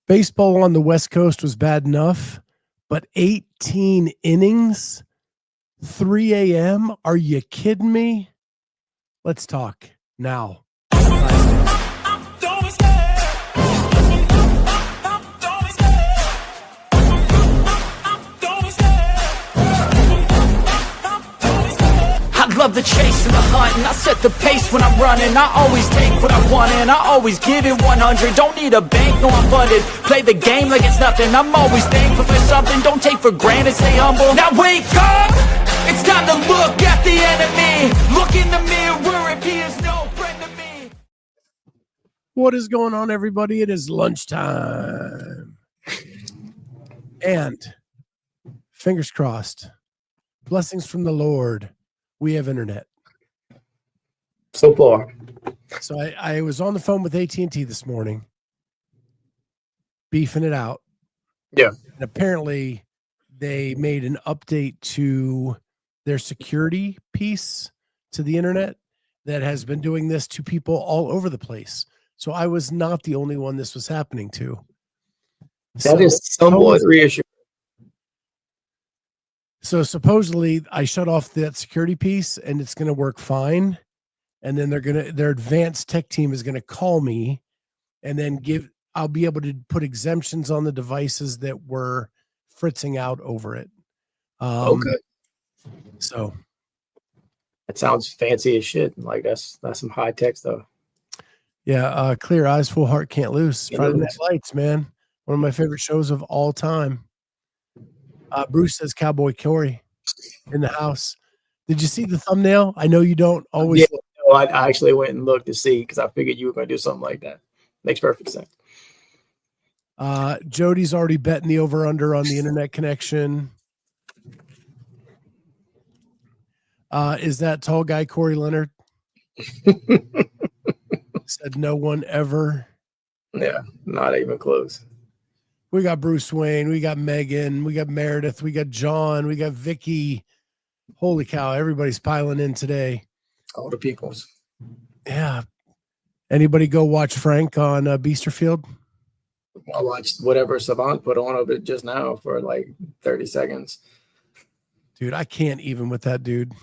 Baseball on the West Coast was bad enough, but 18 innings, 3 a.m. Are you kidding me? Let's talk now. Love the chase and the hunt, and I set the pace when I'm running. I always take what I want and I always give it 100. Don't need a bank, no I'm funded. Play the game like it's nothing. I'm always thankful for something. Don't take for granted, stay humble. Now wake up! It's time to look at the enemy. Look in the mirror if he is no friend to me. What is going on, everybody? It is lunchtime. And fingers crossed, blessings from the Lord. We have internet. So far. So I was on the phone with AT&T this morning, beefing it out. Yeah. And apparently they made an update to their security piece to the internet that has been doing this to people all over the place. So I was not the only one this was happening to. That is somewhat reassuring. So supposedly I shut off that security piece and it's going to work fine. And then their advanced tech team is going to call me and then I'll be able to put exemptions on the devices that were fritzing out over it. Okay. So that sounds fancy as shit. Like that's some high tech stuff. Yeah. Clear Eyes, Full Heart, Can't Lose. Friday Night Lights, man. One of my favorite shows of all time. Bruce says Cowboy Cory in the house. Did you see the thumbnail? I know you don't always. Yeah, no, I actually went and looked to see because I figured you were going to do something like that. Makes perfect sense. Jody's already betting the over-under on the internet connection. Is that tall guy Corey Leonard? Said no one ever. Yeah, not even close. We got Bruce Wayne, we got Megan, we got Meredith, we got John, we got Vicky. Holy cow, everybody's piling in today. All the peoples. Yeah. Anybody go watch Frank on Biesterfeld? I watched whatever Savant put on of it just now for like 30 seconds. Dude, I can't even with that dude.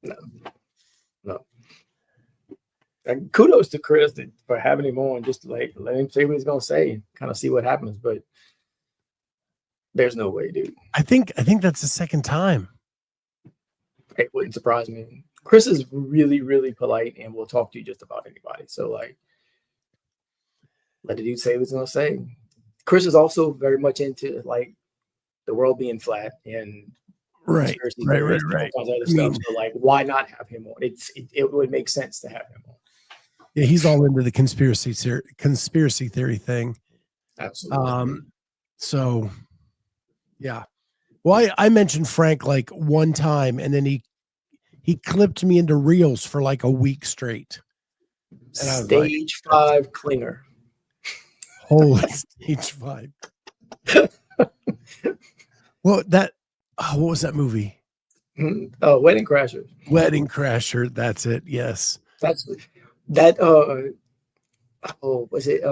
No. And kudos to Chris for having him on, just to like let him say what he's gonna say and kind of see what happens. But there's no way, dude. I think that's the second time. It wouldn't surprise me. Chris is really, really polite and will talk to you just about anybody. So like, let the dude say what he's gonna say. Chris is also very much into like the world being flat and right. Other stuff. So like, why not have him on? It would make sense to have him on. Yeah, he's all into the conspiracy theory thing. Absolutely. So yeah. Well, I mentioned Frank like one time, and then he clipped me into reels for like a week straight. And I was Stage 5 clinger. Holy Stage 5. Well, what was that movie? Oh, Wedding Crashers. Wedding Crasher. That's it. Yes. That's that. Was it?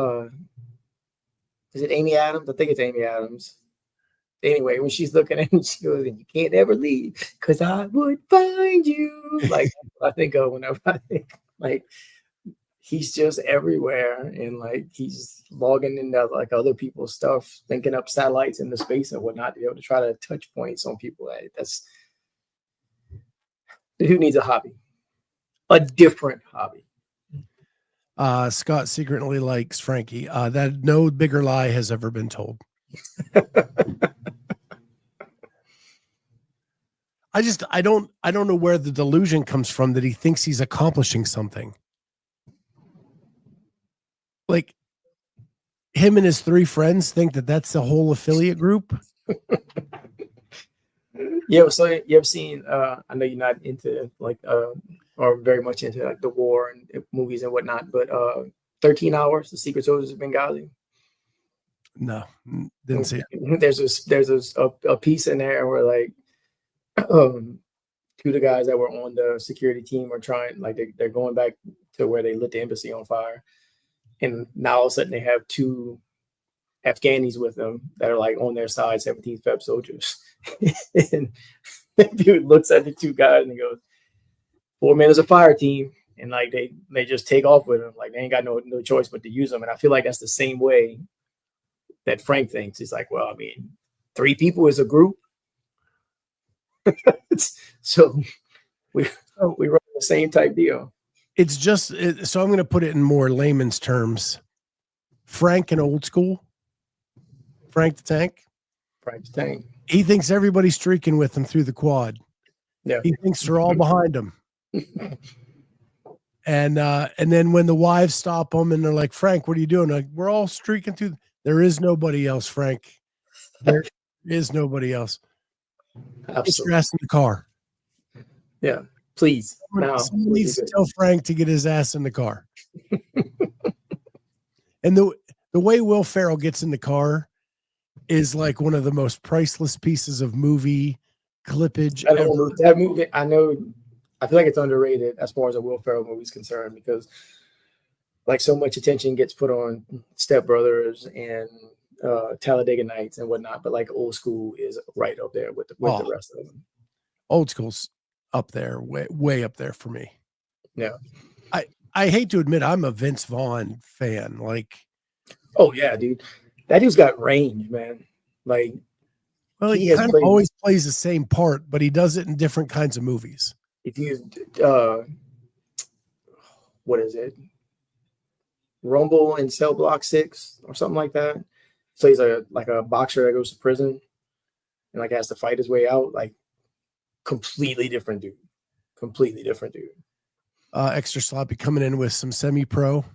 Is it Amy Adams? I think it's Amy Adams. Anyway, when she's looking at him, she goes, "You can't ever leave, because I would find you." Like I think of whenever I think like he's just everywhere, and like he's logging into like other people's stuff, thinking up satellites into space and whatnot to be able to try to touch points on people. That's who needs a hobby, a different hobby. Scott secretly likes Frankie. That no bigger lie has ever been told. I don't know where the delusion comes from that he thinks he's accomplishing something. Like him and his 3 friends think that that's the whole affiliate group. Yeah, so you ever seen? I know you're not into like or very much into like the war and movies and whatnot, but 13 Hours, The Secret Soldiers of Benghazi. No, didn't see it. There's a piece in there where like 2 of the guys that were on the security team are trying, like they're going back to where they lit the embassy on fire, and now all of a sudden they have 2 Afghanis with them that are like on their side, 17th Feb soldiers. And the dude looks at the two guys and he goes, 4 men is a fire team. And like they just take off with them. Like they ain't got no choice but to use them. And I feel like that's the same way that Frank thinks. He's like, well, I mean, 3 people is a group. So we run the same type deal. It's just, so I'm going to put it in more layman's terms. Frank and old school. Frank the Tank. Frank the Tank. He thinks everybody's streaking with him through the quad. Yeah. He thinks they're all behind him. And then when the wives stop them and they're like, Frank, what are you doing? Like, we're all streaking through. There is nobody else, Frank. There is nobody else. Absolutely. Get your ass in the car. Yeah, please. Someone needs to tell Frank to get his ass in the car. And the way Will Ferrell gets in the car is like one of the most priceless pieces of movie clippage ever. That movie, I feel like it's underrated as far as a Will Ferrell movie is concerned, because like so much attention gets put on Step Brothers and Talladega Nights and whatnot, but like Old School is right up there with the rest of them. Old School's up there, way up there for me. Yeah. I hate to admit I'm a Vince Vaughn fan. Like, oh yeah, dude. That dude's got range, man. Like, well, he kind of always plays the same part, but he does it in different kinds of movies. If you what is it? Rumble in Cell Block 6 or something like that. So he's like a boxer that goes to prison and like has to fight his way out. Like, completely different dude. Extra sloppy coming in with some semi-pro.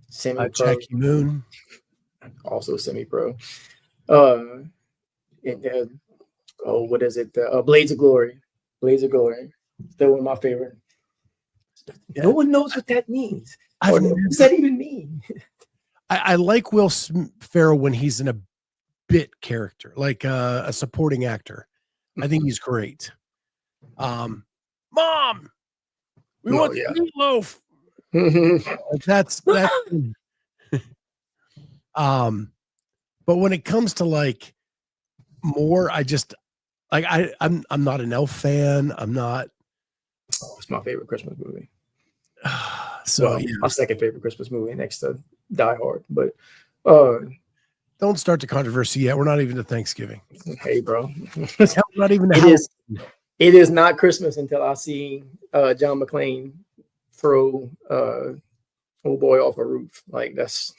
Jackie Moon. Also semi-pro. What is it? Blades of Glory. Still one of my favorite. Yeah. No one knows what that means. What does that even mean? I like Will Ferrell when he's in a bit character, like a supporting actor. I think he's great. Mom, we want meatloaf. That's but when it comes to like more, I just like I'm not an Elf fan. I'm not. Oh, it's my favorite Christmas movie. So my second favorite Christmas movie next to Die Hard. But don't start the controversy yet. We're not even to Thanksgiving. Hey, bro. Not even. It is not Christmas until I see John McClane throw old boy off a roof. Like, that's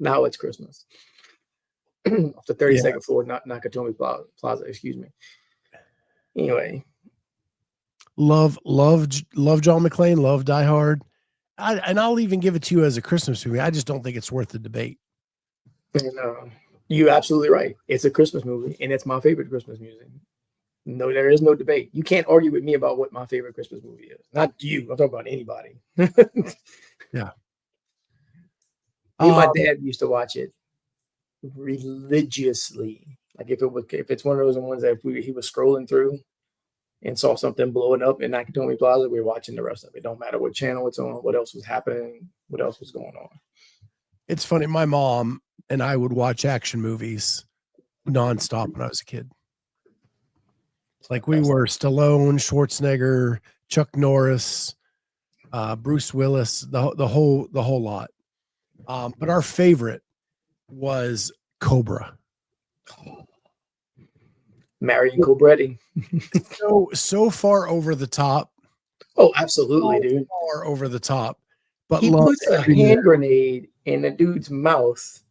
now it's Christmas. Off the 32nd floor, not Nakatomi Plaza. Excuse me. Anyway, love John McClane. Love Die Hard. And I'll even give it to you as a Christmas movie. I just don't think it's worth the debate. And you're absolutely right. It's a Christmas movie, and it's my favorite Christmas music. No, there is no debate. You can't argue with me about what my favorite Christmas movie is. Not you. I'm talking about anybody. Yeah. My dad used to watch it religiously. Like if it's one of those ones that he was scrolling through and saw something blowing up in Nakatomi Plaza, we were watching the rest of it. Don't matter what channel it's on, what else was happening, what else was going on. It's funny. My mom and I would watch action movies nonstop when I was a kid. Like we were Stallone, Schwarzenegger, Chuck Norris, Bruce Willis, the whole lot. But our favorite was Cobra. Marion Cobretti. so far over the top. Oh, absolutely, dude. Far over the top. But he puts a hand grenade in the dude's mouth,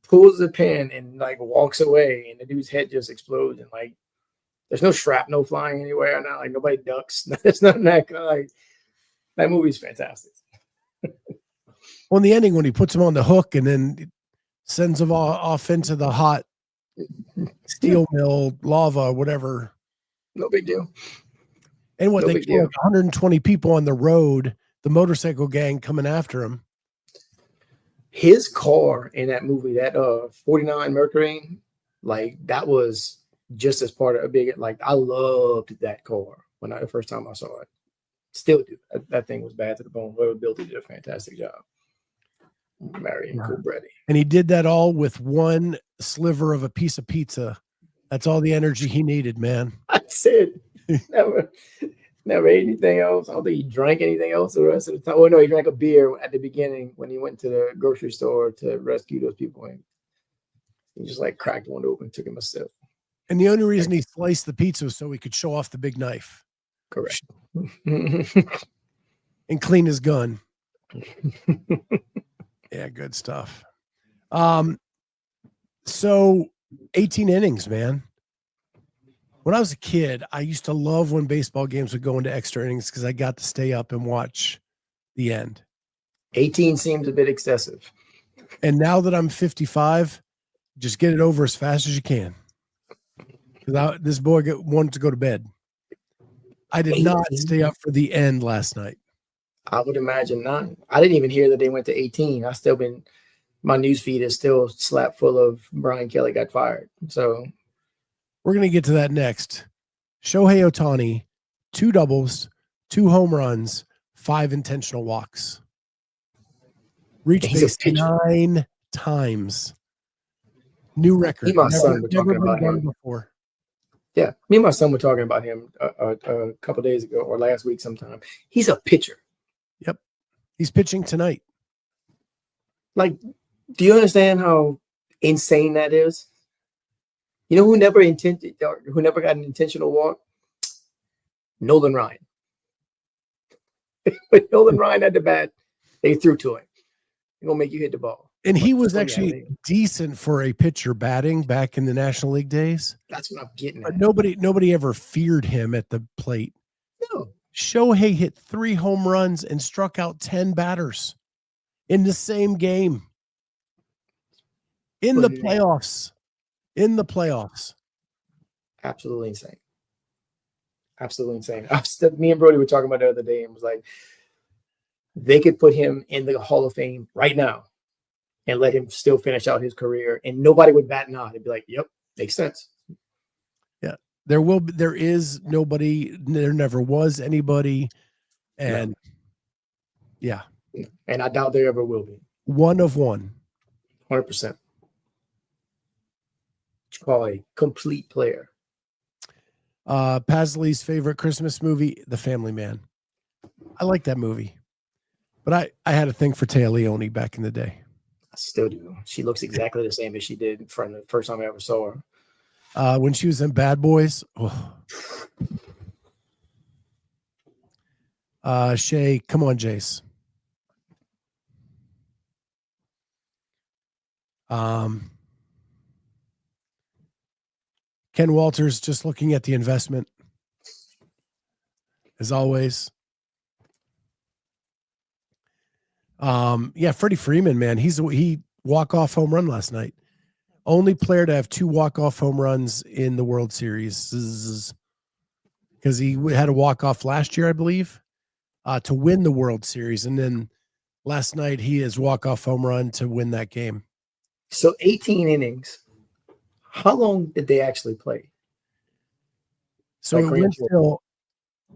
pulls the pin, and like walks away, and the dude's head just explodes, and like there's no shrapnel flying anywhere. Not like nobody ducks. It's not that kind of like that movie's fantastic. Well, in the ending, when he puts him on the hook and then sends him off into the hot steel mill, lava, whatever. No big deal. And what, they killed 120 people on the road, the motorcycle gang coming after him. His car in that movie, that 49 Mercury, like that was just as part of a big, like I loved that car when the first time I saw it. Still do. That thing was bad to the bone. Whoever built it did a fantastic job. Marion Cobretti. And he did that all with one sliver of a piece of pizza. That's all the energy he needed, man. I said, never ate anything else. I don't think he drank anything else the rest of the time. Well, no, he drank a beer at the beginning when he went to the grocery store to rescue those people. And he just like cracked one open, took him a sip. And the only reason he sliced the pizza was so he could show off the big knife. Correct. And clean his gun. Yeah, good stuff. So 18 innings, man. When I was a kid, I used to love when baseball games would go into extra innings because I got to stay up and watch the end. 18 seems a bit excessive. And now that I'm 55, just get it over as fast as you can. Because this boy wanted to go to bed. I did 18? not stay up for the end last night. I would imagine not. I didn't even hear that they went to 18. My news feed is still slap full of Brian Kelly got fired. So we're going to get to that next. Shohei Ohtani, 2 doubles, 2 home runs, 5 intentional walks. Reached base 9 times. New record. Me and my son were talking about him before. Yeah, me and my son were talking about him a couple days ago or last week sometime. He's a pitcher. Yep. He's pitching tonight. Like, do you understand how insane that is? You know who never got an intentional walk? Nolan Ryan. When Nolan Ryan had the bat, they threw to him. They're gonna make you hit the ball. And he was actually decent for a pitcher batting back in the National League days. That's what I'm getting but at. Nobody ever feared him at the plate. No. Shohei hit 3 home runs and struck out 10 batters in the same game. In the playoffs. Absolutely insane. Absolutely insane. Me and Brody were talking about it the other day and was like, they could put him in the Hall of Fame right now and let him still finish out his career, and nobody would bat an eye. They'd be like, yep, makes sense. Yeah. There is nobody, there never was anybody. And yeah. And I doubt there ever will be. One of one. 100%. You call a complete player. Pasley's favorite Christmas movie, The Family Man. I like that movie. But I had a thing for Téa Leoni back in the day. I still do. She looks exactly the same as she did from the first time I ever saw her. When she was in Bad Boys. Shay, come on, Jace. Ken Walters just looking at the investment as always. Freddie Freeman, man, he walk-off home run last night. Only player to have 2 walk-off home runs in the World Series because he had a walk-off last year, I believe, to win the World Series. And then last night he has walk-off home run to win that game. So 18 innings. How long did they actually play? So it went till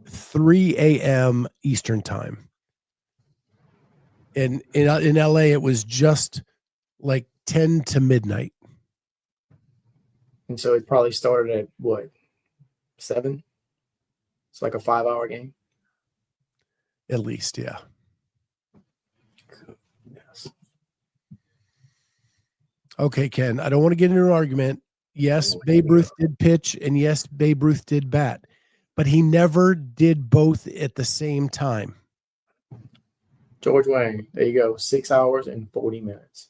3 a.m. Eastern time. And in LA, it was just like 10 to midnight. And so it probably started at what? 7? It's like a 5-hour game. At least, yeah. Goodness. Okay, Ken, I don't want to get into an argument. Yes, Babe Ruth did pitch, and yes, Babe Ruth did bat, but he never did both at the same time. George Wayne, there you go. 6 hours and 40 minutes.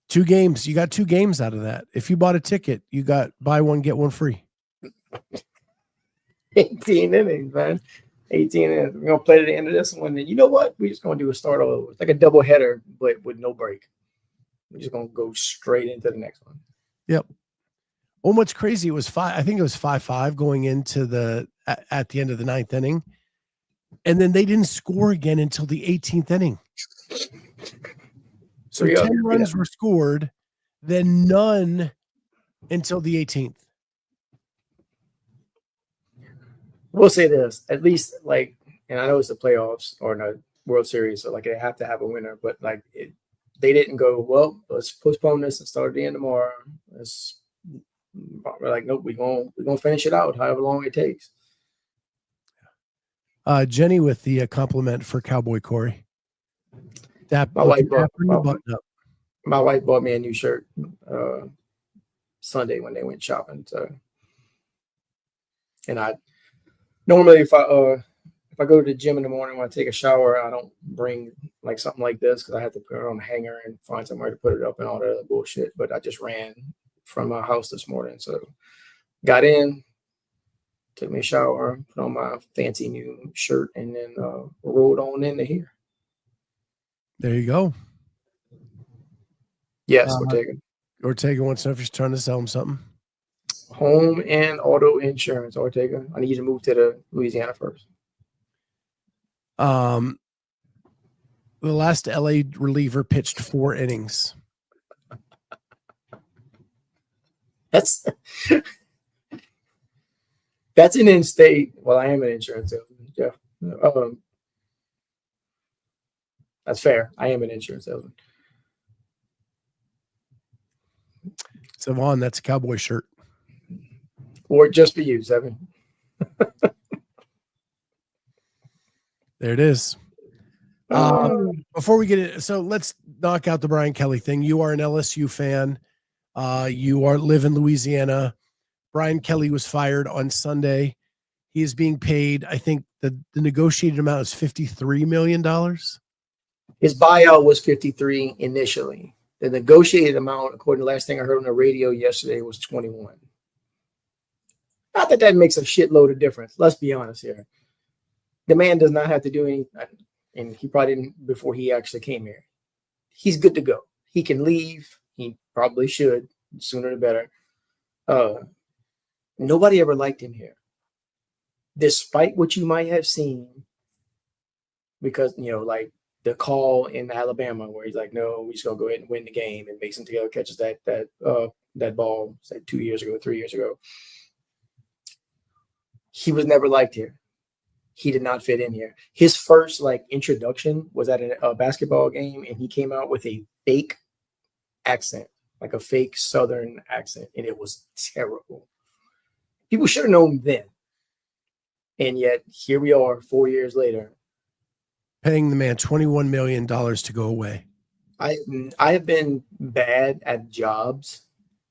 2 games. You got 2 games out of that. If you bought a ticket, you got buy one, get one free. 18 innings, man. 18 innings. We're going to play to the end of this one. And you know what? We're just going to do a start over. It's like a double header, but with no break. We're just going to go straight into the next one. Yep. Well, what's crazy, it was 5. I think it was 5-5 going into at the end of the 9th inning. And then they didn't score again until the 18th inning. So 10 runs were scored, then none until the 18th. We'll say this, at least and I know it's the playoffs or no, World Series, so like they have to have a winner. But like they didn't go, well, let's postpone this and start again tomorrow. We're like, nope, we're gonna finish it out, however long it takes. Jenny with the compliment for Cowboy Cory. My wife bought me a new shirt Sunday when they went shopping. So, and I normally if I go to the gym in the morning when I take a shower, I don't bring like something like this because I have to put it on a hanger and find somewhere to put it up and all that other bullshit. But I just ran from my house this morning, so got in, took me a shower, put on my fancy new shirt, and then rolled on into here. There you go. Yes, Ortega wants to know if you're trying to sell him something. Home and auto insurance, Ortega. I need you to move to the Louisiana first. The last LA reliever pitched 4 innings. That's an in-state. Well, I am an insurance salesman, Jeff. That's fair. I am an insurance salesman. Savon, that's a Cowboy shirt. Or just for you, Seven. There it is. Before we get it, so let's knock out the Brian Kelly thing. You are an LSU fan. You live in Louisiana. Brian Kelly was fired on Sunday. He is being paid, I think the negotiated amount is $53 million. His buyout was 53 initially. The negotiated amount, according to the last thing I heard on the radio yesterday, was 21. Not that makes a shitload of difference. Let's be honest here. The man does not have to do anything, and he probably didn't before he actually came here. He's good to go. He can leave. He probably should. Sooner the better. Nobody ever liked him here. Despite what you might have seen, because, like the call in Alabama where he's like, no, we're just going to go ahead and win the game, and Mason Taylor catches that ball, say 3 years ago. He was never liked here. He did not fit in here. His first introduction was at a basketball game, and he came out with a fake accent, like a fake Southern accent, and it was terrible. People should have known then. And yet here we are 4 years later. Paying the man $21 million to go away. I have been bad at jobs,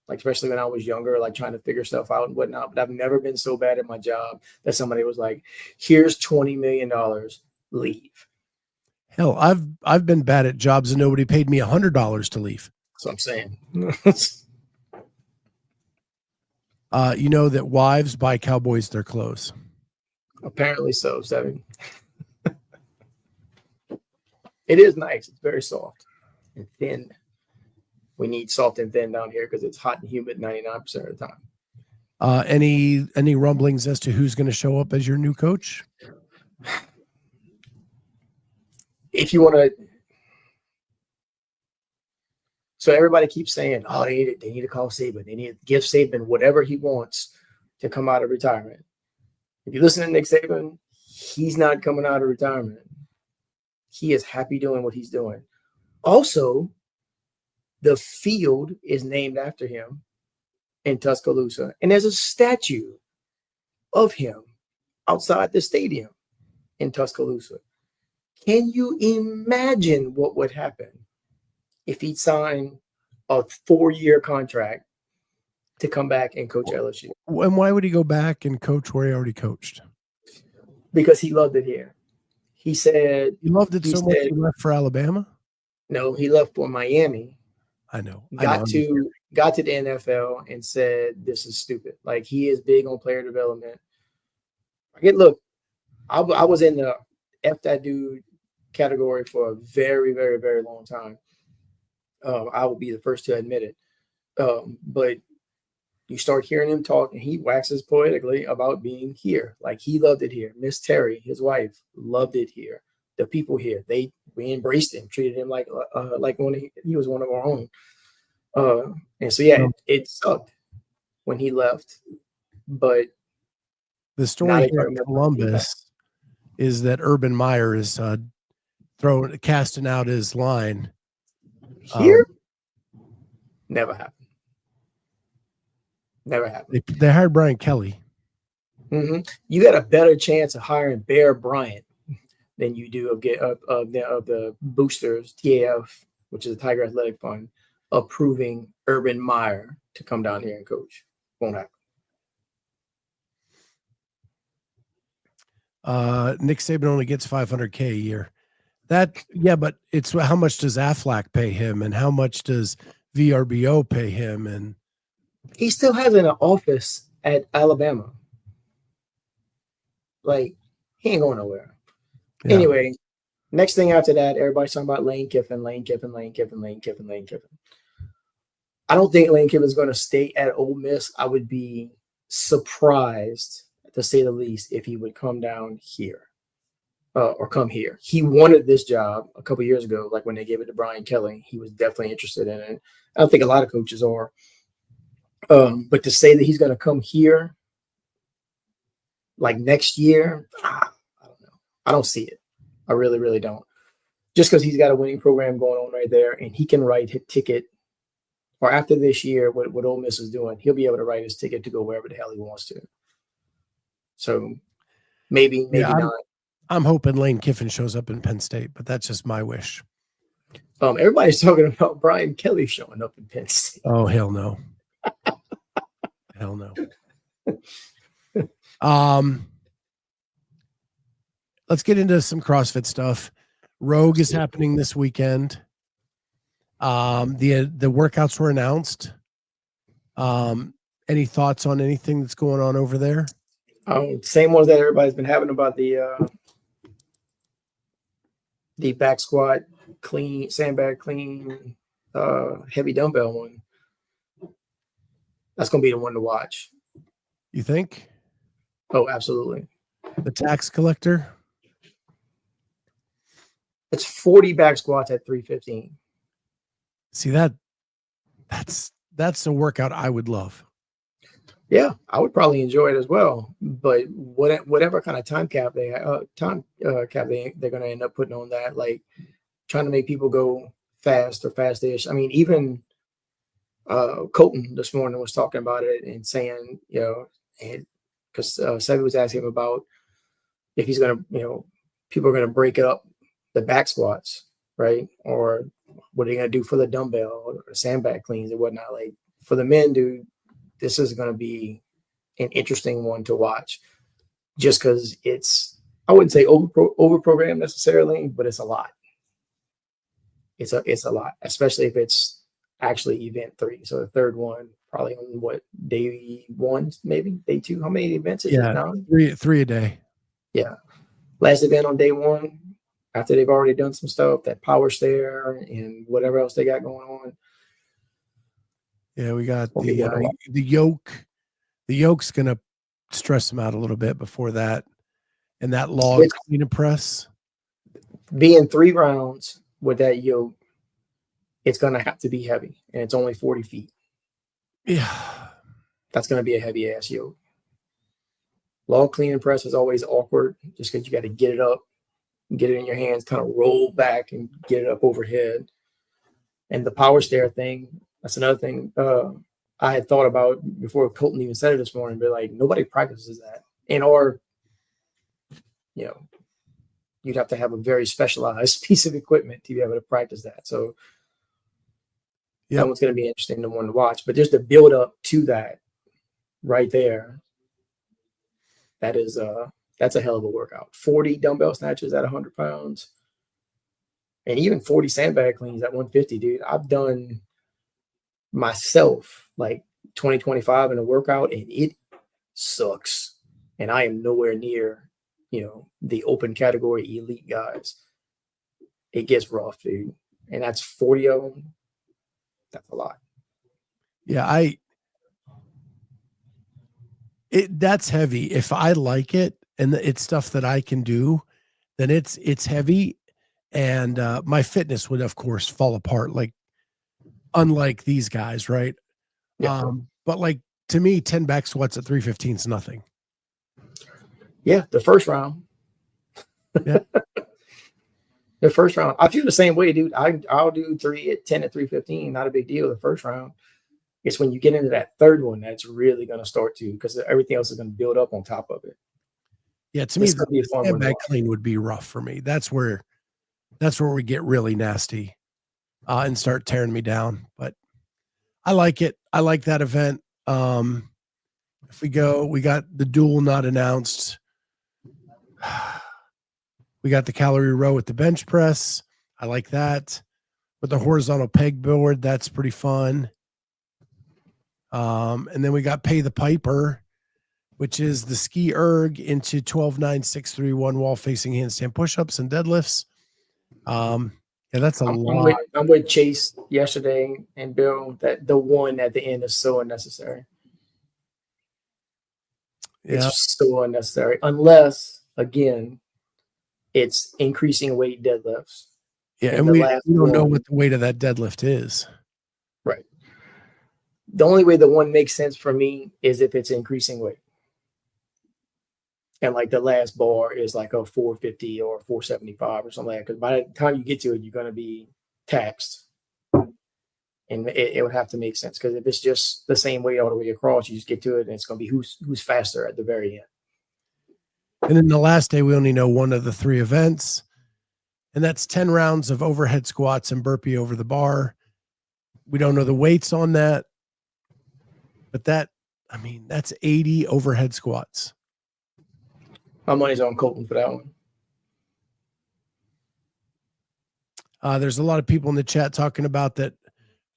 especially when I was younger, trying to figure stuff out and whatnot. But I've never been so bad at my job that somebody was like, here's $20 million, leave. Hell, I've been bad at jobs and nobody paid me $100 to leave. That's what I'm saying. You know that wives buy cowboys their clothes. Apparently so, Seven. It is nice. It's very soft and thin. We need soft and thin down here because it's hot and humid 99% of the time. Any rumblings as to who's going to show up as your new coach? If you want to, so everybody keeps saying, oh, they need to call Saban. They need to give Saban whatever he wants to come out of retirement. If you listen to Nick Saban, he's not coming out of retirement. He is happy doing what he's doing. Also, the field is named after him in Tuscaloosa, and there's a statue of him outside the stadium in Tuscaloosa. Can you imagine what would happen if he'd signed a 4-year contract to come back and coach LSU? And why would he go back and coach where he already coached? Because he loved it here. He said he loved it so much he left for Alabama. No, he left for Miami. I know. Got to the NFL and said, this is stupid. He is big on player development. Look, I was in the F that dude category for a very, very, very long time. I will be the first to admit it. But you start hearing him talk, and he waxes poetically about being here. He loved it here. Miss Terry, his wife, loved it here. The people here, we embraced him, treated him like he was one of our own. And so, it sucked when he left. But the story here in Columbus is that Urban Meyer is casting out his line. Here? Never happened. Never happened. They hired Brian Kelly. Mm-hmm. You got a better chance of hiring Bear Bryant than you do of the boosters, TAF, which is the Tiger Athletic Fund, approving Urban Meyer to come down here and coach. Won't happen. Nick Saban only gets $500K a year. But it's how much does Aflac pay him, and how much does VRBO pay him? And he still has an office at Alabama. Like, he ain't going nowhere. Yeah. Anyway, next thing after that, everybody's talking about Lane Kiffin. I don't think Lane Kiffin is going to stay at Ole Miss. I would be surprised, to say the least, if he would come down here or come here. He wanted this job a couple years ago, like when they gave it to Brian Kelly. He was definitely interested in it. I don't think a lot of coaches are. But to say that he's going to come here like next year, I don't know. I don't see it. I really, really don't. Just because he's got a winning program going on right there, and he can write his ticket, or after this year, what Ole Miss is doing, he'll be able to write his ticket to go wherever the hell he wants to. So maybe not. I'm hoping Lane Kiffin shows up in Penn State, but that's just my wish. Everybody's talking about Brian Kelly showing up in Penn State. Oh, hell no. Hell no. Let's get into some CrossFit stuff. Rogue is happening this weekend. The workouts were announced. Any thoughts on anything that's going on over there? Same ones that everybody's been having about the back squat clean, sandbag clean, heavy dumbbell one. That's going to be the one to watch. You think? Oh, absolutely. The tax collector? It's 40 back squats at 315. See, that's a workout I would love. Yeah, I would probably enjoy it as well. But whatever kind of time cap they're going to end up putting on that, like trying to make people go fast or fast-ish. I mean, even Colton this morning was talking about it and saying, and because Sevi was asking him about if he's going to, people are going to break up the back squats, right? Or what are they going to do for the dumbbell or sandbag cleans and whatnot? Like for the men, dude, this is going to be an interesting one to watch just because it's, I wouldn't say over programmed necessarily, but it's a lot. It's a lot, especially if it's actually event 3. So the third one, probably on what, day 1, maybe day 2. How many events is it now? 3 a day. Yeah. Last event on day 1, after they've already done some stuff, that power stair and whatever else they got going on. Yeah, we got the yoke. The yoke's going to stress them out a little bit before that. And that log clean and press. Being 3 rounds with that yoke, it's going to have to be heavy. And it's only 40 feet. Yeah. That's going to be a heavy ass yoke. Log clean and press is always awkward just because you got to get it up, get it in your hands, kind of roll back and get it up overhead. And the power stair thing, that's another thing I had thought about before Colton even said it this morning, but like nobody practices that. Or you'd have to have a very specialized piece of equipment to be able to practice that. So that one's going to be interesting, the one to watch. But just the build up to that right there, that's a hell of a workout. 40 dumbbell snatches at 100 pounds. And even 40 sandbag cleans at 150, dude. I've done myself like 20-25 in a workout, and it sucks. And I am nowhere near, the open category elite guys. It gets rough, dude. And that's 40 of them. That's a lot. Yeah, that's heavy. If I like it and it's stuff that I can do, then it's heavy. And my fitness would, of course, fall apart, like unlike these guys, right? Yeah. But like to me, 10 back squats at 315 is nothing. Yeah, the first round. Yeah. The first round, I feel the same way, dude. I'll do 3 at 10 at 315. Not a big deal. The first round. It's when you get into that third one that's really going to start to, because everything else is going to build up on top of it. Yeah, to me, It's gonna be a fun one to sandbag watch. clean would be rough for me. That's where we get really nasty and start tearing me down. But I like it. I like that event. If we got the duel not announced. We got the calorie row with the bench press. I like that. With the horizontal pegboard, that's pretty fun. And then we got pay the piper, which is the SkiErg into 12-9-6-3-1 wall facing handstand push-ups and deadlifts. Yeah, that's a lot. I'm with Chase yesterday and Bill that the one at the end is so unnecessary. Yeah. It's so unnecessary. Unless, again, it's increasing weight deadlifts. Yeah, and we don't know what the weight of that deadlift is. Right. The only way the one makes sense for me is if it's increasing weight. And like the last bar is like a 450 or 475 or something like that. Because by the time you get to it, you're going to be taxed. And it would have to make sense. Because if it's just the same weight all the way across, you just get to it and it's going to be who's faster at the very end. And then the last day, we only know one of the 3 events. And that's 10 rounds of overhead squats and burpee over the bar. We don't know the weights on that. But that's 80 overhead squats. My money's on Colton for that one. There's a lot of people in the chat talking about that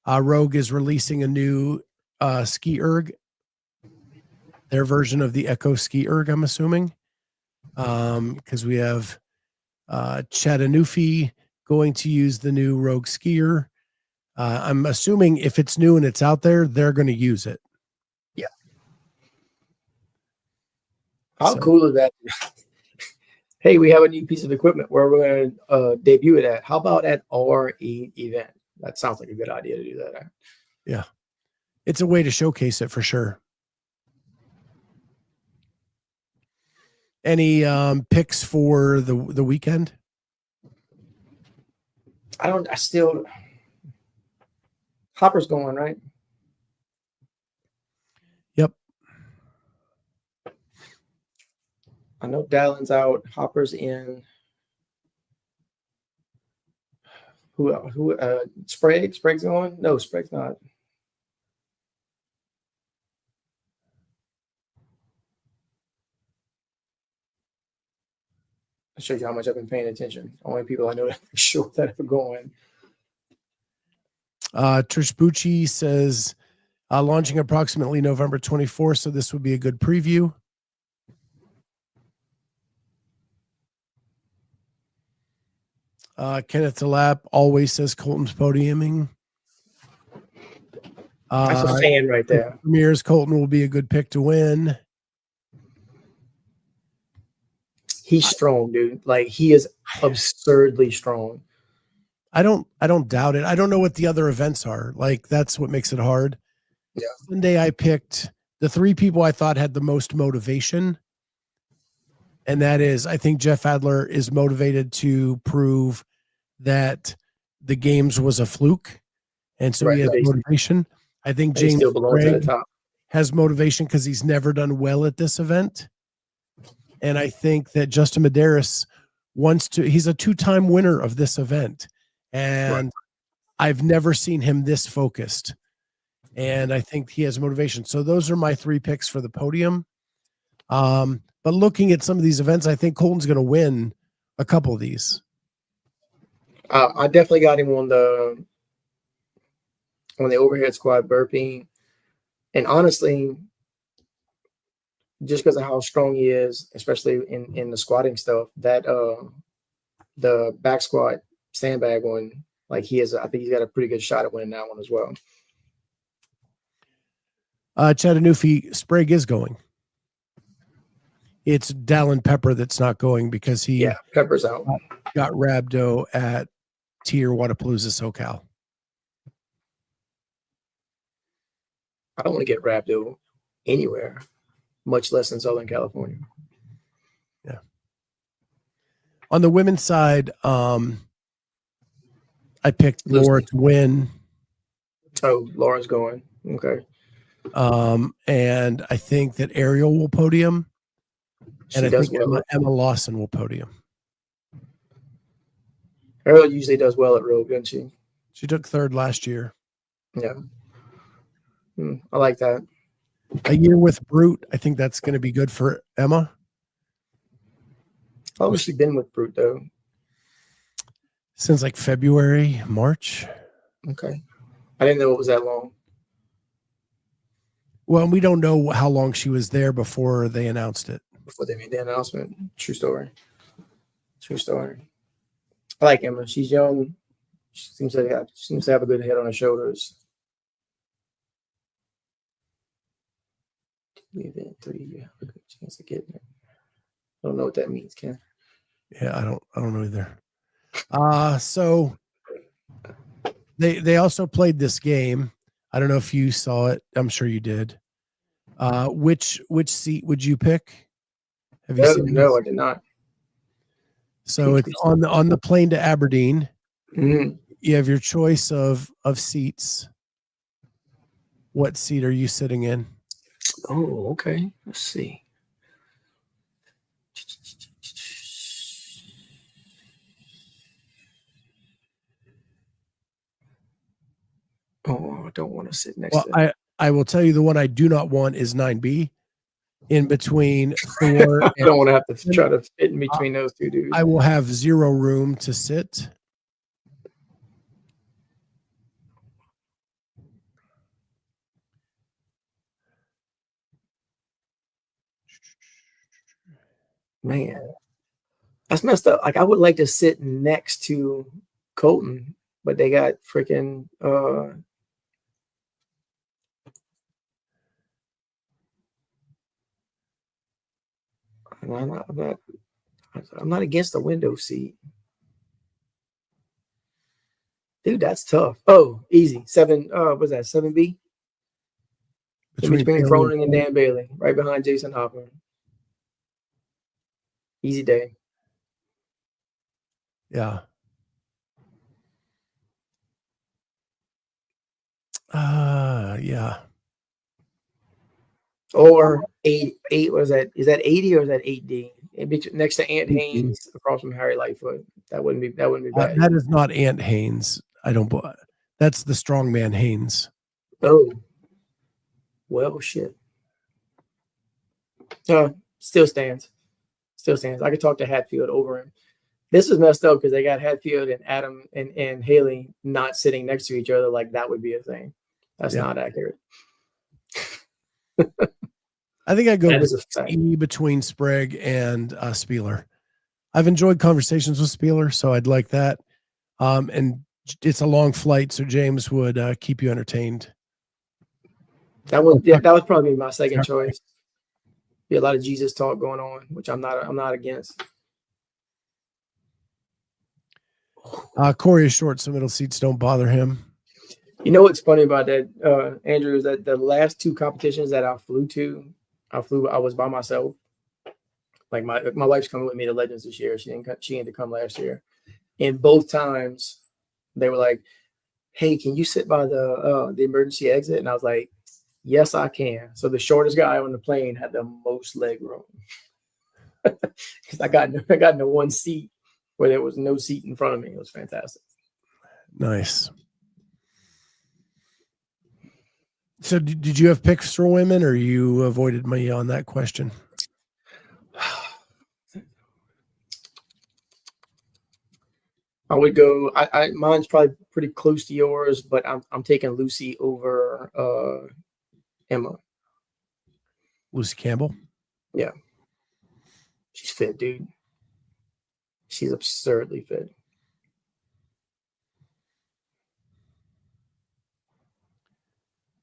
Rogue is releasing a new SkiErg, their version of the Echo SkiErg, I'm assuming. Because we have Chattanooga going to use the new Rogue skier. I'm assuming if it's new and it's out there, they're going to use it. Yeah. How cool is that? Hey, we have a new piece of equipment where we're going to debut it at. How about at our event? That sounds like a good idea to do that at. Yeah. It's a way to showcase it for sure. Any picks for the weekend? Hopper's going, right? Yep. I know Dallin's out. Hopper's in. Who Sprague's going? No, Sprague's not. I'll show you how much I've been paying attention. Only people I know that for sure that are going. Trish Bucci says launching approximately November 24th, so this would be a good preview. Kenneth DeLapp always says Colton's podiuming. That's a fan right there. Premier's Colton will be a good pick to win. He's strong, dude. Like, he is absurdly strong. I don't doubt it. I don't know what the other events are. Like, that's what makes it hard. Yeah. Sunday I picked the 3 people I thought had the most motivation. And that is, I think Jeff Adler is motivated to prove that the games was a fluke. And so he has motivation. I think James Sprague has motivation because he's never done well at this event. And I think that Justin Medeiros he's a 2-time winner of this event. And I've never seen him this focused. And I think he has motivation. So those are my 3 picks for the podium. But looking at some of these events, I think Colton's going to win a couple of these. I definitely got him on the overhead squat burpee. And honestly, just because of how strong he is, especially in the squatting stuff, that the back squat sandbag one, like I think he's got a pretty good shot at winning that one as well. Chattanooga, Sprague is going. It's Dallin Pepper that's not going because Pepper's out. Got rhabdo at Tier Wadapalooza SoCal. I don't want to get rhabdo anywhere, much less in Southern California. Yeah. On the women's side, I picked Laura to win. Oh, Laura's going. Okay. And I think that Ariel will podium. And I think Emma Lawson will podium. Ariel usually does well at Rogue, doesn't she? She took third last year. Yeah. I like that. A year with Brute, I think that's going to be good for Emma. How long has she been with Brute, though? Since like February, March. Okay. I didn't know it was that long. Well, we don't know how long she was there before they announced it. Before they made the announcement. True story. True story. I like Emma. She's young. She seems to have a good head on her shoulders. Event 3, you have a good chance of getting it. I don't know what that means, Ken. Yeah, I don't know either. So they also played this game. I don't know if you saw it. I'm sure you did. Which seat would you pick? Have you seen? No, I did not. So it's on the plane to Aberdeen. Mm-hmm. You have your choice of seats. What seat are you sitting in? Oh, okay. Let's see. Oh, I don't want to sit next to. I will tell you the one I do not want is 9B. In between Thor. I don't want to have to try to fit in between those two dudes. I will have zero room to sit. Man, that's messed up. Like, I would like to sit next to Colton, but they got freaking I'm not against the window seat. Dude, that's tough. Oh, easy. 7 what's that? 7B? Between Cronin and Dan Bailey, right behind Jason Hopper. Easy day. Yeah. Yeah. Or 8 was that? Is that 80 or is that 8D? Next to Ant Haynes, across from Harry Lightfoot. That wouldn't be bad. That is not Ant Haynes. That's the strongman Haynes. Oh. Well, shit. Still stands. I could talk to Hatfield over him. This is messed up because they got Hatfield and Adam and Haley not sitting next to each other like that would be a thing. That's not accurate. I think I go between Sprague and Spieler. I've enjoyed conversations with Spieler, so I'd like that. And it's a long flight, so James would keep you entertained. That would probably be my second choice. Be a lot of Jesus talk going on, which I'm not against. Cory is short, so middle seats don't bother him. You know what's funny about that, Andrew, is that the last 2 competitions that I flew to, I was by myself. Like my wife's coming with me to Legends this year. She had to come last year. And both times they were like, "Hey, can you sit by the emergency exit?" And I was like, "Yes, I can." So the shortest guy on the plane had the most leg room. Because I got into one seat where there was no seat in front of me. It was fantastic. Nice. So did you have picks for women, or you avoided me on that question? I would go. Mine's probably pretty close to yours, but I'm taking Lucy over Emma. Lucy Campbell. Yeah, she's fit, dude. She's absurdly fit.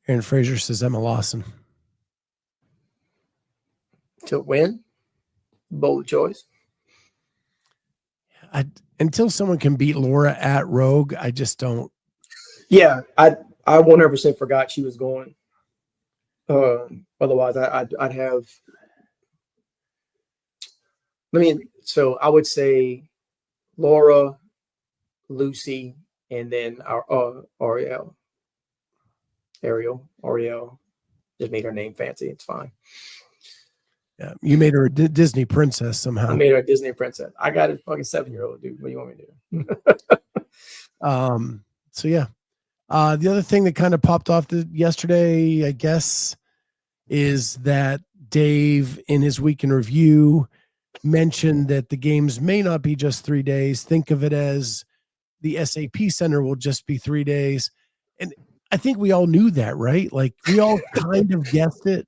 Aaron Fraser says Emma Lawson. To win? Bold choice. Until someone can beat Laura at Rogue, I just don't. Yeah, I 100% forgot she was going. Otherwise, I'd have. So I would say Laura, Lucy, and then our Ariel, just made her name fancy. It's fine. Yeah, you made her a Disney princess somehow. I made her a Disney princess. I got a fucking 7-year-old, dude. What do you want me to do? So yeah. The other thing that kind of popped off yesterday, I guess, is that Dave, in his week in review, mentioned that the games may not be just 3 days. Think of it as the SAP Center will just be 3 days. And I think we all knew that, right? Like we all kind of guessed it.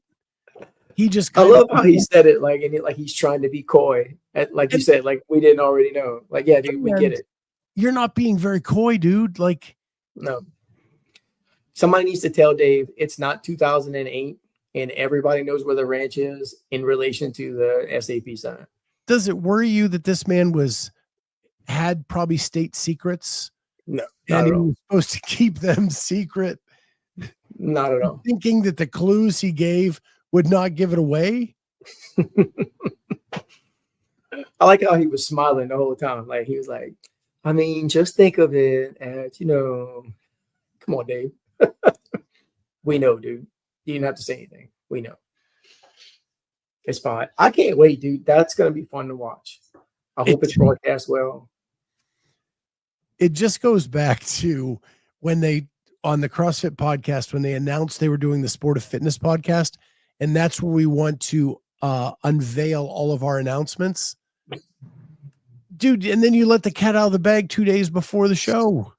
He just I love how he said it like he's trying to be coy. Like you said, like we didn't already know. Like, yeah, dude, we get it. You're not being very coy, dude. Like, no. Somebody needs to tell Dave it's not 2008 and everybody knows where the ranch is in relation to the SAP Center. Does it worry you that this man had probably state secrets? No, and he was supposed to keep them secret? Not at all. Thinking that the clues he gave would not give it away? I like how he was smiling the whole time. Like he was like, I mean, just think of it as, come on, Dave. We know, dude. You didn't have to say anything. We know. It's fine. I can't wait, dude. That's going to be fun to watch. I hope it's broadcast well. It just goes back to when on the CrossFit podcast, when they announced they were doing the Sport of Fitness podcast, and that's where we want to unveil all of our announcements. Dude, and then you let the cat out of the bag 2 days before the show.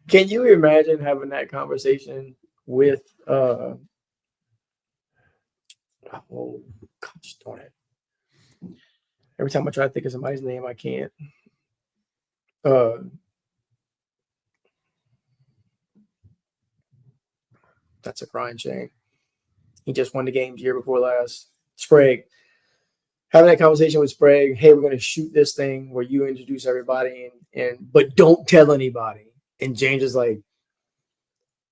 Can you imagine having that conversation with oh gosh darn it. Every time I try to think of somebody's name, I can't. That's a crying shame. He just won the games year before last. Sprague. Having that conversation with Sprague, hey, we're going to shoot this thing where you introduce everybody but don't tell anybody. And James is like,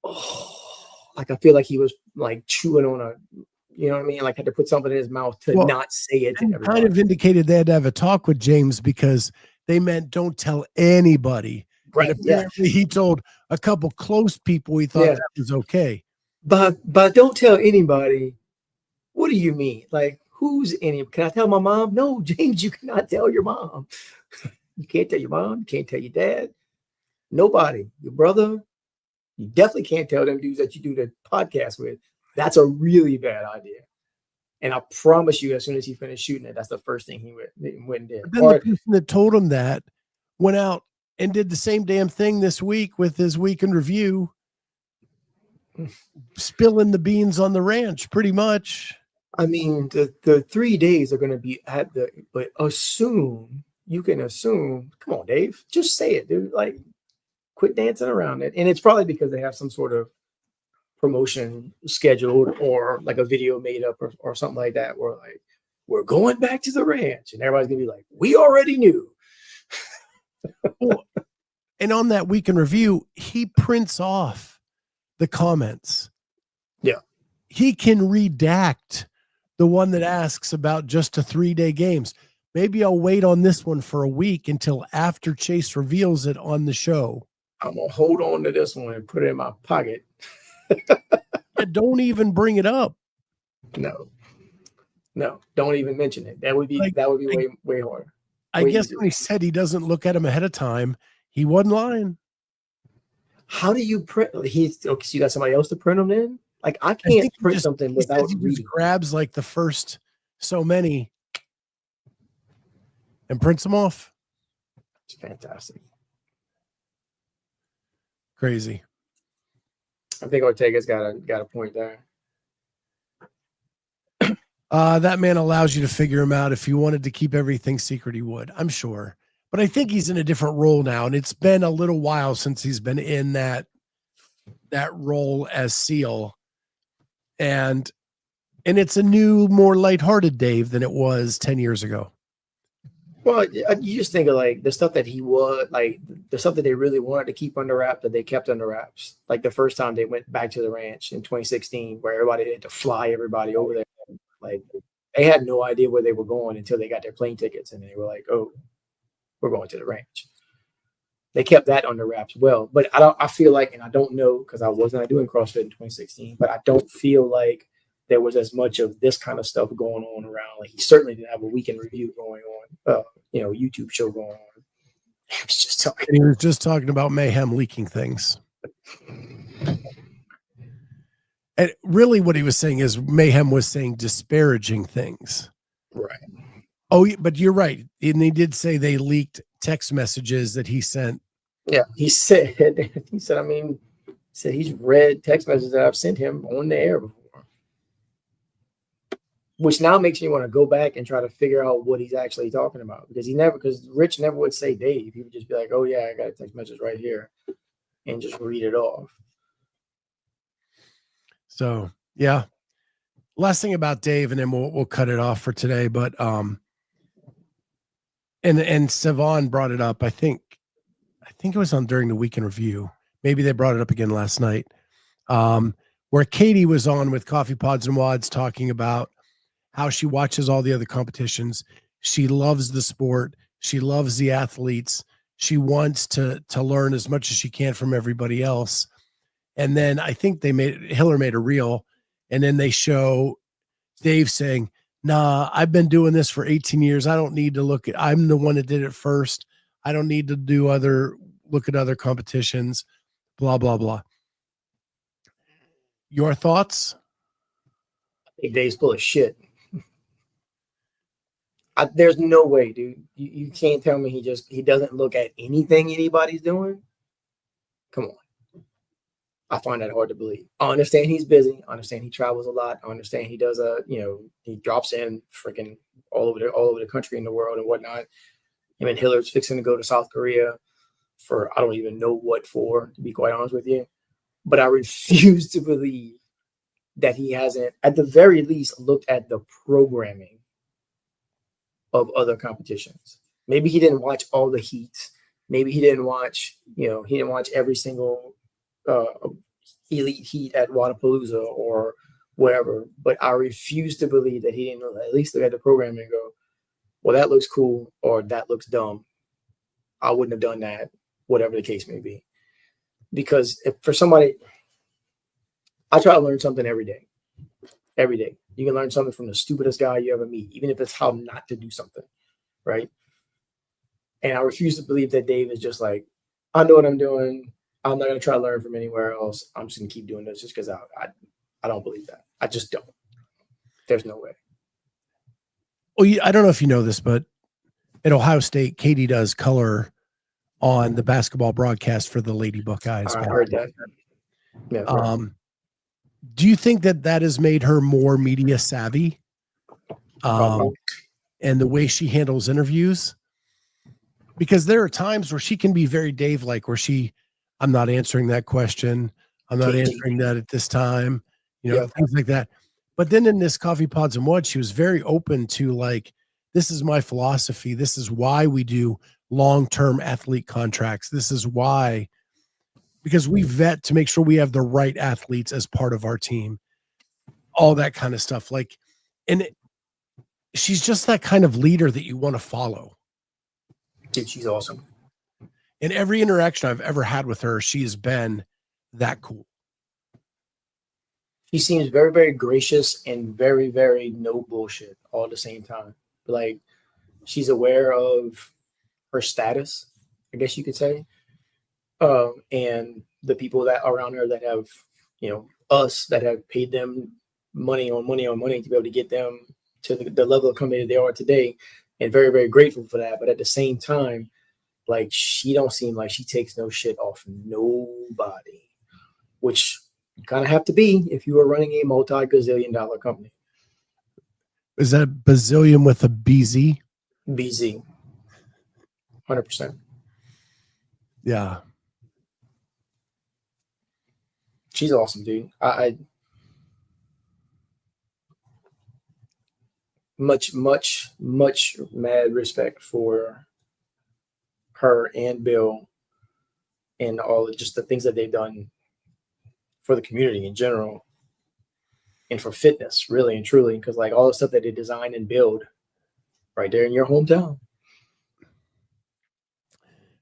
oh, like I feel like he was like chewing on a, you know what I mean? Like had to put something in his mouth to not say it to everybody. Kind of indicated they had to have a talk with James because they meant don't tell anybody. Right. And apparently he told a couple close people he thought that was okay. But don't tell anybody. What do you mean? Like who's any? Can I tell my mom? No, James, you cannot tell your mom. You can't tell your mom. You can't tell your dad. Nobody. Your brother. You definitely can't tell them dudes that you do the podcast with. That's a really bad idea. And I promise you, as soon as he finished shooting it, that's the first thing he went and did. But then the person that told him that went out and did the same damn thing this week with his week in review, spilling the beans on the ranch, pretty much. I mean, the 3 days are going to be but you can assume. Come on, Dave, just say it, dude. Like, quit dancing around it. And it's probably because they have some sort of promotion scheduled or like a video made up or something like that where like we're going back to the ranch and everybody's gonna be like, we already knew. And on that week in review, he prints off the comments. Yeah, he can redact the one that asks about just a 3-day games. Maybe I'll wait on this one for a week until after Chase reveals it on the show. I'm gonna hold on to this one and put it in my pocket. Don't even bring it up. No, don't even mention it. That would be way harder. I guess when he said he doesn't look at him ahead of time, he wasn't lying. How do you print? So you got somebody else to print them in? Like I can't print something without he reading. Just grabs like the first so many and prints them off. It's fantastic. Crazy. I think Ortega's got a point there. That man allows you to figure him out. If you wanted to keep everything secret, he would, I'm sure. But I think he's in a different role now, and it's been a little while since he's been in that role as SEAL. And it's a new, more lighthearted Dave than it was 10 years ago. Well, you just think of like the stuff that he was like the stuff that they really wanted to keep under wraps that they kept under wraps. Like the first time they went back to the ranch in 2016, where everybody had to fly everybody over there. Like they had no idea where they were going until they got their plane tickets, and they were like, "Oh, we're going to the ranch. They kept that under wraps well, but I feel like, and I don't know because I wasn't doing CrossFit in 2016, but I don't feel like there was as much of this kind of stuff going on around. Like he certainly didn't have a weekend review going on, YouTube show going on. He was just talking about Mayhem leaking things. And really what he was saying is Mayhem was saying disparaging things. Right. Oh, but you're right. And he did say they leaked text messages that he sent. Yeah, he said he's read text messages that I've sent him on the air before. Which now makes me want to go back and try to figure out what he's actually talking about. Because Rich never would say Dave. He would just be like, oh yeah, I got a text message right here, and just read it off. So yeah. Last thing about Dave, and then we'll cut it off for today. But and Savon brought it up. I think it was on during the weekend review. Maybe they brought it up again last night. Where Caity was on with Coffee Pods and Wads talking about how she watches all the other competitions. She loves the sport. She loves the athletes. She wants to learn as much as she can from everybody else. And then I think Hiller made a reel, and then they show Dave saying, nah, I've been doing this for 18 years. I don't need to I'm the one that did it first. I don't need to look at other competitions, blah, blah, blah. Your thoughts? I think Dave's full of shit. There's no way, dude. You can't tell me he doesn't look at anything anybody's doing. Come on. I find that hard to believe. I understand he's busy. I understand he travels a lot. I understand he does he drops in freaking all over the country and the world and whatnot. Him and Hiller's fixing to go to South Korea for I don't even know what for, to be quite honest with you. But I refuse to believe that he hasn't, at the very least, looked at the programming of other competitions. Maybe he didn't watch all the heats. Maybe he didn't watch, every single elite heat at Wadapalooza or wherever. But I refuse to believe that he didn't at least look at the programming and go, well, that looks cool or that looks dumb. I wouldn't have done that, whatever the case may be. Because if for somebody, I try to learn something every day. Every day. You can learn something from the stupidest guy you ever meet, even if it's how not to do something, right? And I refuse to believe that Dave is just like, I know what I'm doing. I'm not going to try to learn from anywhere else. I'm just going to keep doing this just because I don't believe that. I just don't. There's no way. Well, I don't know if you know this, but at Ohio State, Caity does color on the basketball broadcast for the Lady Buckeyes. I heard that. Yeah, do you think that has made her more media savvy? And the way she handles interviews? Because there are times where she can be very Dave-like, where I'm not answering that question. I'm not answering that at this time, things like that. But then in this Coffee Pods and What, she was very open to like, this is my philosophy. This is why we do long-term athlete contracts. This is why, because we vet to make sure we have the right athletes as part of our team, all that kind of stuff. Like, and she's just that kind of leader that you want to follow. Dude, she's awesome. In every interaction I've ever had with her, she has been that cool. She seems very, very gracious and very, very no bullshit all at the same time. Like, she's aware of her status, I guess you could say. And the people that are around her that have, us that have paid them money on money to be able to get them to the level of company that they are today, and very, very grateful for that. But at the same time, like, she don't seem like she takes no shit off nobody, which you kind of have to be if you are running a multi-gazillion-dollar company. Is that bazillion with a BZ? BZ. 100%. Yeah. She's awesome, dude. I much mad respect for her and Bill and all of just the things that they've done for the community in general and for fitness, really and truly, because like all the stuff that they design and build right there in your hometown.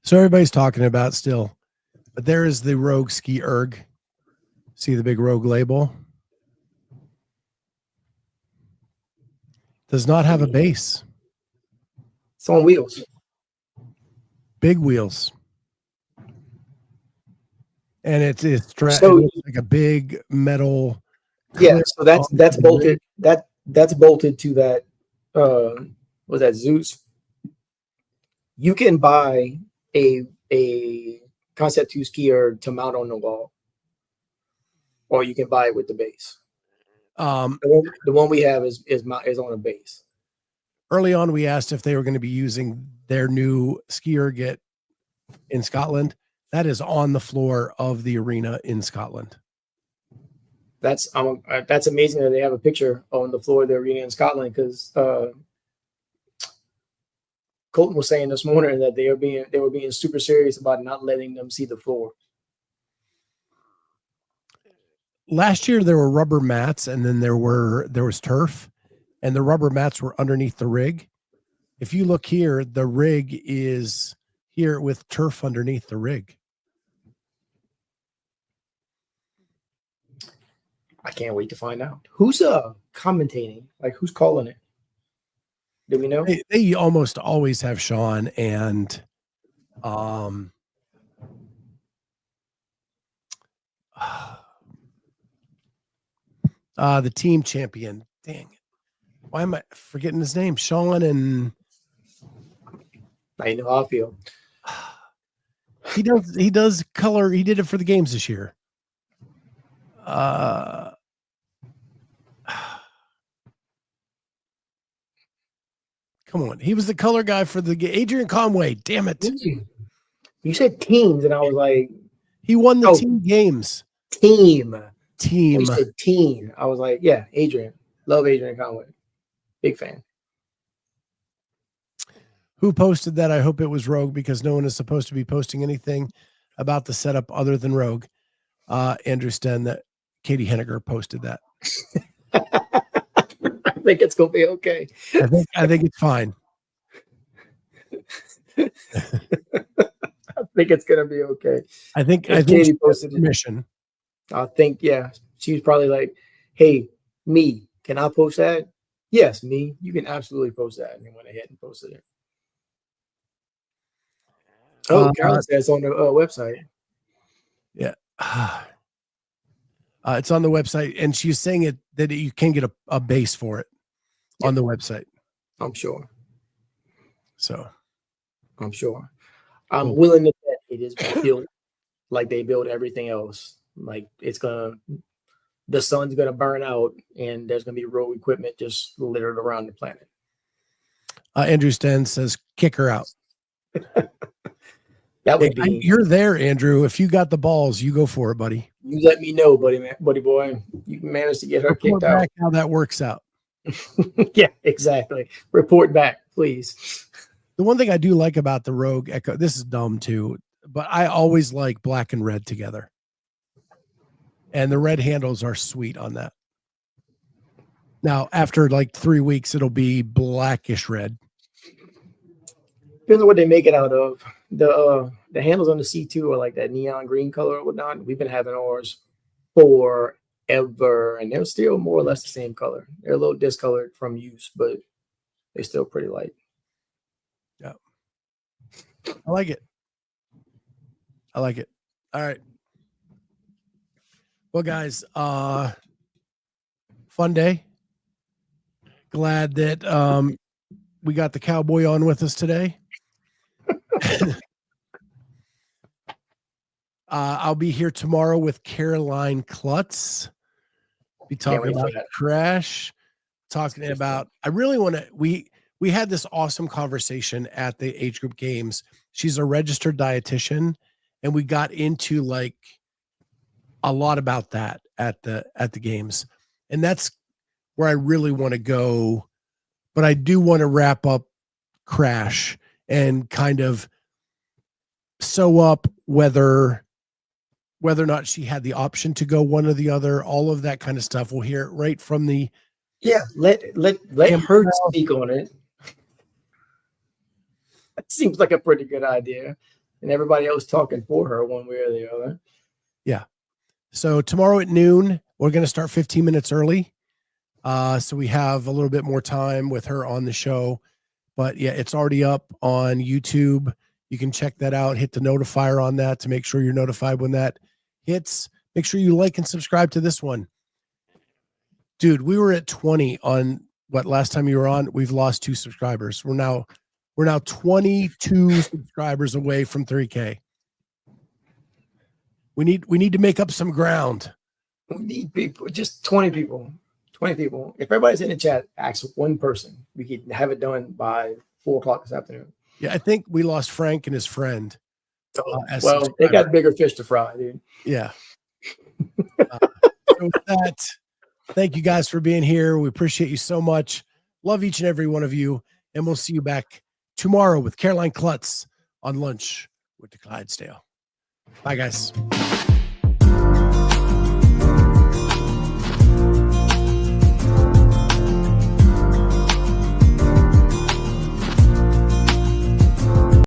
So everybody's talking about still, but there is the Rogue SkiErg. See the big Rogue label? Does not have a base. It's on wheels. Big wheels. And it's So- it looks like a big metal. Yeah, clip so that's on the bolted. rig. That's bolted to that. Was that Zeus? You can buy a Concept 2 skier to mount on the wall, or you can buy it with the base. The one we have is on a base. Early on, we asked if they were going to be using their new SkiErg in Scotland. That is on the floor of the arena in Scotland. That's amazing that they have a picture on the floor of the arena in Scotland, because Colton was saying this morning that they were being super serious about not letting them see the floor. Last year there were rubber mats, and then there was turf, and the rubber mats were underneath the rig. If you look here, the rig is here with turf underneath the rig. I can't wait to find out who's commentating. Like, who's calling it? Do we know? They almost always have Sean and the team champion. Dang it. Why am I forgetting his name? Sean and I know how I feel. he does color. He did it for the games this year. Come on. He was the color guy for the Adrian Conway. Damn it. You said teams, and I was like, He won the team games. Team. Team. You said team. I was like, yeah, Adrian. Love Adrian Conway. Big fan. Who posted that? I hope it was Rogue, because no one is supposed to be posting anything about the setup other than Rogue. Andrew Sten, that Caity Henniger posted that. I think it's gonna be okay. I think it's fine. I think it's gonna be okay. I think Caity she posted posted permission. I think, yeah, she was probably like, "Hey, me, can I post that?" Yes, me, you can absolutely post that. And they went ahead and posted it. Oh, Carolyn says on the website. Yeah. It's on the website, and she's saying that you can get a base for it on the website. I'm sure. So I'm sure. I'm willing to bet it is built like they build everything else. Like, the sun's gonna burn out, and there's gonna be road equipment just littered around the planet. Andrew Sten says, kick her out. That would be. You're there, Andrew. If you got the balls, you go for it, buddy. You let me know, buddy boy. You managed to get her kicked out. Back how that works out. Yeah, exactly. Report back, please. The one thing I do like about the Rogue Echo, this is dumb too, but I always like black and red together. And the red handles are sweet on that. Now, after like 3 weeks, it'll be blackish red. Depends on what they make it out of. The handles on the C2 are like that neon green color or whatnot. We've been having ours forever, and they're still more or less the same color. They're a little discolored from use, but they're still pretty light. Yeah. I like it. All right. Well, guys, fun day. Glad that we got the cowboy on with us today. I'll be here tomorrow with Caroline Klutz. Be talking about Crash, talking about, I really want to, we had this awesome conversation at the age group games. She's a registered dietitian, and we got into like a lot about that at the games. And that's where I really want to go. But I do want to wrap up Crash and kind of sew up whether or not she had the option to go one or the other, all of that kind of stuff. We'll hear it right from the. Yeah. Let her speak on it. That seems like a pretty good idea. and everybody else talking for her one way or the other. Yeah. So tomorrow at noon, we're going to start 15 minutes early. So we have a little bit more time with her on the show. But yeah, it's already up on YouTube. You can check that out. Hit the notifier on that to make sure you're notified when that hits. Make sure you like and subscribe to this one. Dude, we were at 20 on what last time you were on. We've lost 2 subscribers. We're now 22 subscribers away from 3K. We need to make up some ground. We need people, just 20 people. 20 people. If everybody's in the chat, ask one person. We could have it done by 4:00 this afternoon. Yeah, I think we lost Frank and his friend. Well, they got bigger fish to fry, dude. Yeah. So with that, thank you guys for being here. We appreciate you so much. Love each and every one of you. And we'll see you back tomorrow with Caroline Klutz on Lunch with the Clydesdale. Bye, guys.